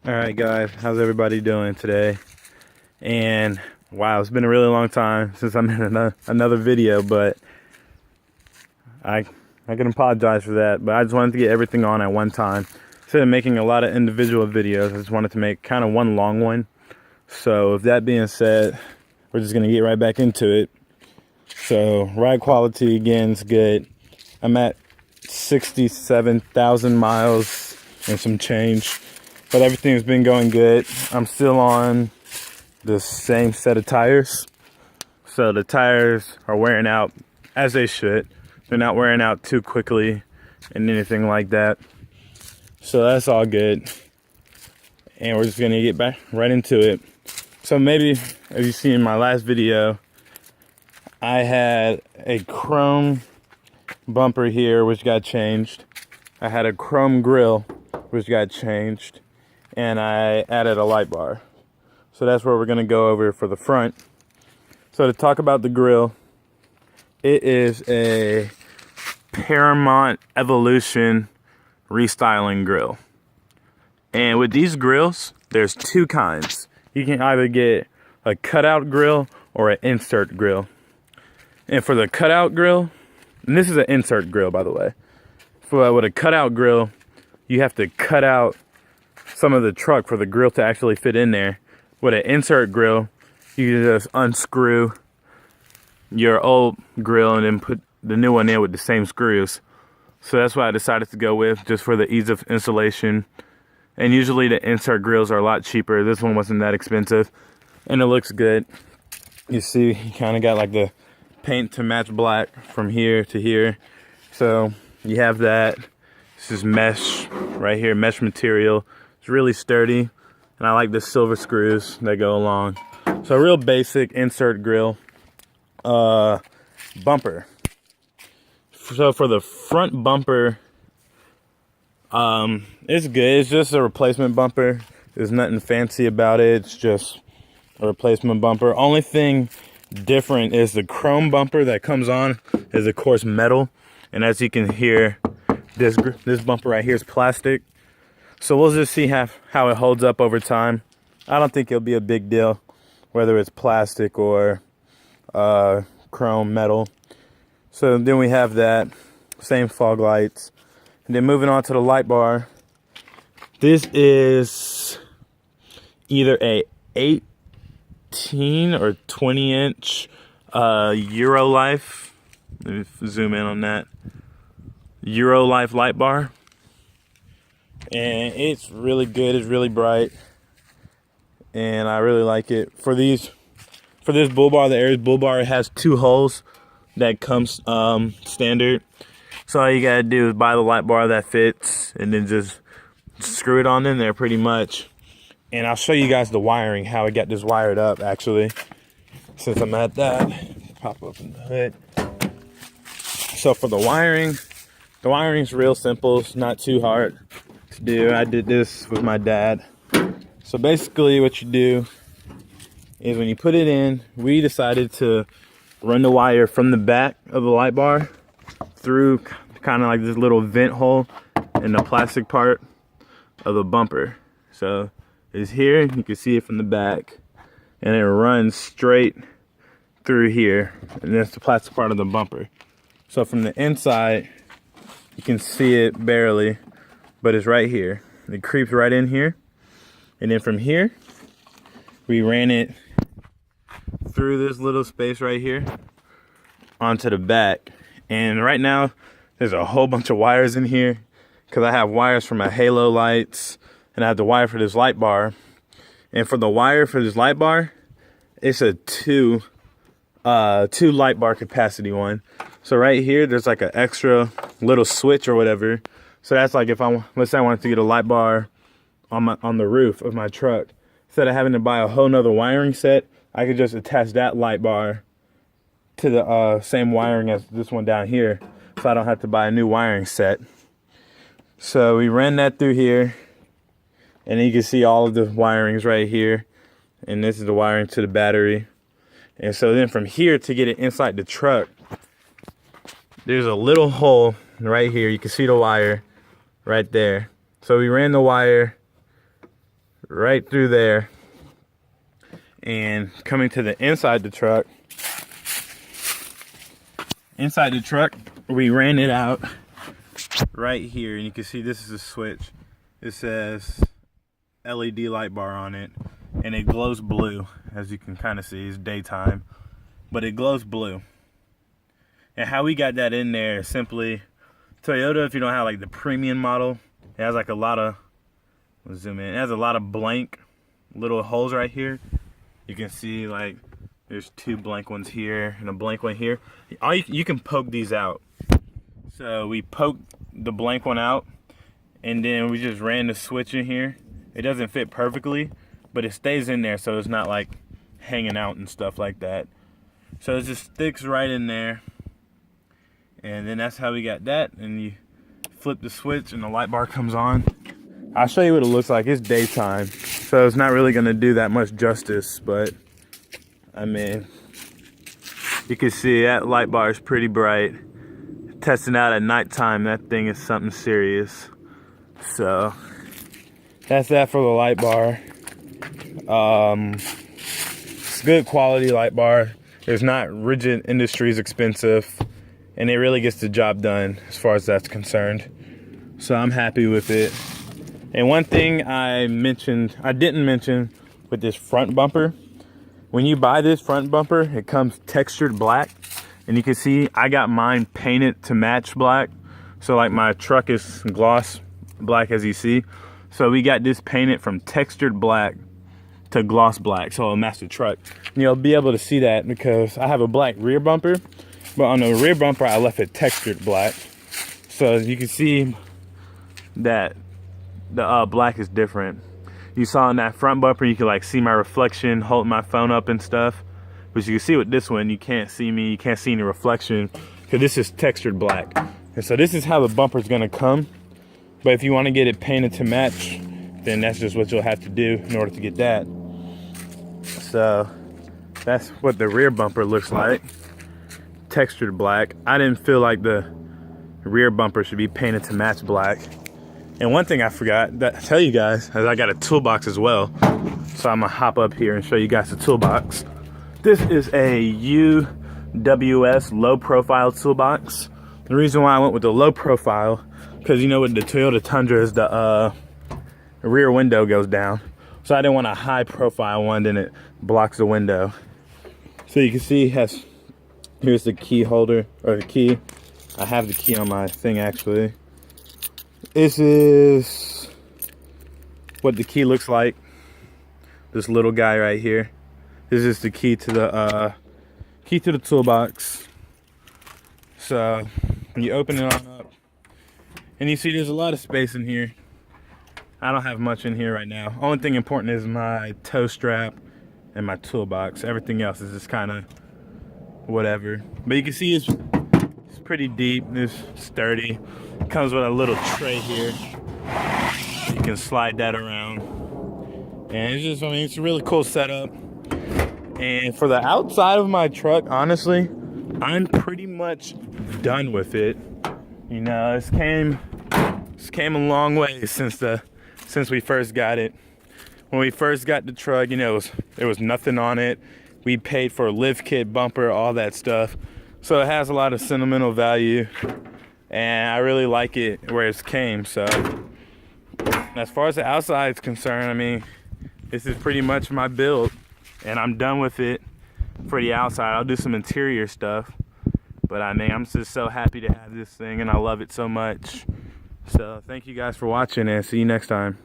Alright guys, how's everybody doing today? And wow, it's been a really long time since I'm in another video, but I can apologize for that, but I just wanted to get everything on at one time. Instead of making a lot of individual videos, I just wanted to make kind of one long one. So with that being said, we're just going to get right back into it. So ride quality again is good. I'm at 67,000 miles and some change. But everything's been going good. I'm still on the same set of tires. So the tires are wearing out as they should. They're not wearing out too quickly and anything like that. So that's all good. And we're just gonna get back right into it. So maybe, as you see in my last video, I had a chrome bumper here, which got changed. I had a chrome grille, which got changed. And I added a light bar. So that's where we're going to go over for the front. So to talk about the grille, it is a Paramount Evolution restyling grill. And with these grills, there's two kinds. You can either get a cutout grill or an insert grill. And for the cutout grill, and this is an insert grill, by the way. With a cutout grill, you have to cut out some of the truck for the grill to actually fit in there. With an insert grill, you can just unscrew your old grill and then put the new one in with the same screws. So that's what I decided to go with, just for the ease of installation. And usually the insert grills are a lot cheaper. This one wasn't that expensive, and it looks good. You see, you kind of got like the paint to match black from here to here. So you have that. This is mesh right here, mesh material. It's really sturdy, and I like the silver screws that go along. So a real basic insert grill bumper. So for the front bumper, it's good. It's just a replacement bumper. There's nothing fancy about it. It's just a replacement bumper. Only thing different is the chrome bumper that comes on is of course metal, and as you can hear, this bumper right here is plastic. So we'll just see how it holds up over time. I don't think it'll be a big deal, whether it's plastic or chrome metal. So then we have that, same fog lights. And then moving on to the light bar. This is either a 18 or 20 inch Eurolife. Let me zoom in on that. Eurolife light bar. And it's really good. It's really bright, and I really like it. For this bull bar, the Aries bull bar, it has two holes that comes standard. So all you gotta do is buy the light bar that fits, and then just screw it on in there pretty much. And I'll show you guys the wiring, how I got this wired up actually, since I'm at that. Pop open the hood. So for the wiring's real simple. It's not too hard to do. I did this with my dad. So basically what you do is when you put it in, we decided to run the wire from the back of the light bar through kind of like this little vent hole in the plastic part of the bumper. So it's here, you can see it from the back, and it runs straight through here, and that's the plastic part of the bumper. So from the inside, you can see it barely, but it's right here. It creeps right in here. And then from here, we ran it through this little space right here onto the back. And right now, there's a whole bunch of wires in here, because I have wires for my halo lights, and I have the wire for this light bar. And for the wire for this light bar, it's a two light bar capacity one. So right here, there's like an extra little switch or whatever. So that's like if let's say I wanted to get a light bar on the roof of my truck. Instead of having to buy a whole nother wiring set, I could just attach that light bar to the same wiring as this one down here. So I don't have to buy a new wiring set. So we ran that through here. And then you can see all of the wirings right here. And this is the wiring to the battery. And so then from here, to get it inside the truck, there's a little hole right here. You can see the wire right there. So we ran the wire right through there. And coming to the inside the truck, we ran it out right here, and you can see this is a switch. It says LED light bar on it, and it glows blue. As you can kind of see, it's daytime, but it glows blue. And how we got that in there is simply Toyota, if you don't have like the premium model, it has like a lot of, let's zoom in, it has a lot of blank little holes right here. You can see like there's 2 blank ones here and a blank one here. You can poke these out. So we poked the blank one out, and then we just ran the switch in here. It doesn't fit perfectly, but it stays in there, so it's not like hanging out and stuff like that. So it just sticks right in there. And then that's how we got that. And you flip the switch and the light bar comes on. I'll show you what it looks like. It's daytime, so it's not really gonna do that much justice, but I mean, you can see that light bar is pretty bright. Testing out at nighttime, that thing is something serious. So that's that for the light bar. It's good quality light bar. It's not Rigid Industries expensive, and it really gets the job done as far as that's concerned. So I'm happy with it. And one thing I didn't mention with this front bumper, when you buy this front bumper, it comes textured black. And you can see I got mine painted to match black. So like my truck is gloss black, as you see. So we got this painted from textured black to gloss black, so it'll match the truck. And you'll be able to see that because I have a black rear bumper, but on the rear bumper I left it textured black. So you can see that the black is different. You saw in that front bumper, you can like see my reflection holding my phone up and stuff. But you can see with this one, you can't see me, you can't see any reflection, because this is textured black. And so this is how the bumper is gonna come. But if you wanna get it painted to match, then that's just what you'll have to do in order to get that. So that's what the rear bumper looks like, textured black. I didn't feel like the rear bumper should be painted to match black. And one thing I forgot to tell you guys is I got a toolbox as well. So I'm gonna hop up here and show you guys the toolbox. This is a UWS low profile toolbox. The reason why I went with the low profile, because you know with the Toyota Tundra is the rear window goes down. So I didn't want a high profile one, then it blocks the window. So you can see here's the key holder, or the key. I have the key on my thing actually. This is what the key looks like. This little guy right here. This is the key to the toolbox. So when you open it on up, and you see there's a lot of space in here. I don't have much in here right now. Only thing important is my tow strap and my toolbox. Everything else is just kind of whatever. But you can see it's pretty deep. It's sturdy. It comes with a little tray here. You can slide that around. And it's just, I mean, it's a really cool setup. And for the outside of my truck, honestly, I'm pretty much done with it. You know, this came a long way since we first got it. When we first got the truck, you know, there was nothing on it. We paid for a lift kit, bumper, all that stuff. So it has a lot of sentimental value, and I really like it where it's came. So as far as the outside is concerned, I mean, this is pretty much my build, and I'm done with it for the outside. I'll do some interior stuff, but I mean, I'm just so happy to have this thing, and I love it so much. So thank you guys for watching, and see you next time.